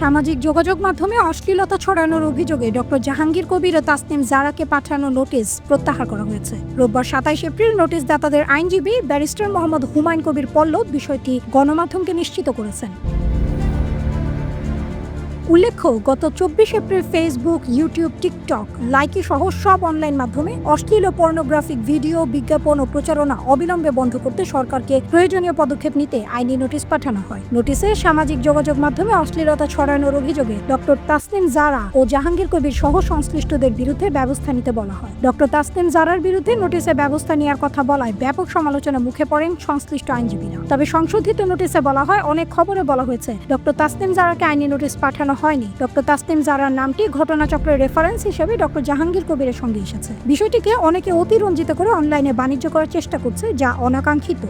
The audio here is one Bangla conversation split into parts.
সামাজিক যোগাযোগ মাধ্যমে অশ্লীলতা ছড়ানোর অভিযোগে ডক্টর জাহাঙ্গীর কবির ও তাসনিম জারাকে পাঠানো নোটিশ প্রত্যাহার করা হয়েছে। রোববার ২৭ এপ্রিল নোটিশ দাতাদের আইনজীবী ব্যারিস্টার মোহাম্মদ হুমায়ুন কবির পল্লব বিষয়টি গণমাধ্যমকে নিশ্চিত করেছেন। উল্লেখ্য, গত ২৪ April Facebook, YouTube, TikTok, Likee সহ সব অনলাইন মাধ্যমে অশ্লীল ও পর্নোগ্রাফিক ভিডিও, বিজ্ঞাপন ও প্রচারণা অবিলম্বে বন্ধ করতে সরকারকে প্রয়োজনীয় পদক্ষেপ নিতে আইনি নোটিশ পাঠানো হয়। নোটিশে সামাজিক যোগাযোগ মাধ্যমে অশ্লীলতা ছড়ানোর অভিযোগে ডক্টর তাসনিম জারা ও জাহাঙ্গীর কবির সহ সংশ্লিষ্টদের বিরুদ্ধে ব্যবস্থা নিতে বলা হয়। ডক্টর তাসনিম জারার বিরুদ্ধে নোটিশে ব্যবস্থা নেওয়ার কথা বলায় ব্যাপক সমালোচনার মুখে পড়েন সংশ্লিষ্ট আইনজীবীরা। তবে সংশোধিত নোটিশে বলা হয়, অনেক খবরে বলা হয়েছে ডক্টর তাসনিম জারাকে আইনি নোটিশ পাঠানো হয়নি। ডক্টর তাসনিম জারার নামটি ঘটনাচক্রের রেফারেন্স হিসেবে ডক্টর জাহাঙ্গীর কবিরের সঙ্গে এসেছে। বিষয়টিকে অনেকে অতিরঞ্জিত করে অনলাইনে বাণিজ্য করার চেষ্টা করছে, যা অনাকাঙ্ক্ষিত।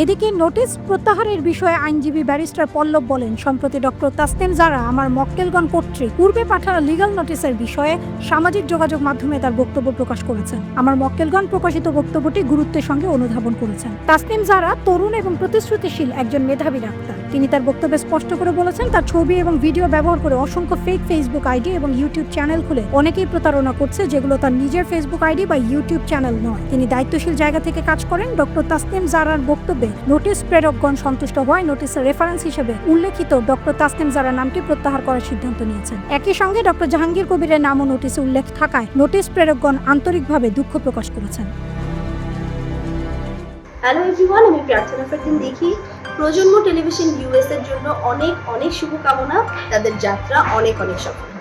এদিকে নোটিশ প্রত্যাহারের বিষয়ে আইনজীবী ব্যারিস্টার পল্লব বলেন, সম্প্রতি ডক্টর তাসনিম জারা আমার মক্কেলগণ কর্তৃক পূর্বে পাঠানো লিগ্যাল নোটিশের বিষয়ে সামাজিক যোগাযোগ মাধ্যমে তার বক্তব্য প্রকাশ করেছেন। আমার মক্কেলগণ প্রকাশিত বক্তব্যটি গুরুত্বের সঙ্গে অনুধাবন করেছেন। তাসনিম জারা তরুণ এবং প্রতিশ্রুতিশীল একজন মেধাবী ডাক্তার। তিনি তার বক্তব্যে স্পষ্ট করে বলেছেন, তার ছবি এবং ভিডিও ব্যবহার করে অসংখ্য ফেক ফেসবুক আইডি এবং ইউটিউব চ্যানেল খুলে অনেকেই প্রতারণা করছে, যেগুলো তার নিজের ফেসবুক আইডি বা ইউটিউব চ্যানেল নয়। তিনি দায়িত্বশীল জায়গা থেকে কাজ করেন। ডক্টর তাসনিম জারার বক্তব্যে নোটিশ প্রেরকগণ সন্তুষ্ট হওয়ায় নোটিশের রেফারেন্স হিসেবে উল্লেখিত ডক্টর তাসনিম জারা নামটি প্রত্যাহার করার সিদ্ধান্ত নিয়েছেন। একই সঙ্গে ডক্টর জাহাঙ্গীর কবিরের নামও নোটিশে উল্লেখ থাকায় নোটিশ প্রেরকগণ আন্তরিকভাবে দুঃখ প্রকাশ করেছেন। হ্যালো এভরিওয়ান, আমি প্রার্থনা ফারদিন দেখি। প্রজন্ম টেলিভিশন ইউএস এর জন্য অনেক অনেক শুভকামনা। তাদের যাত্রা অনেক অনেক সফল।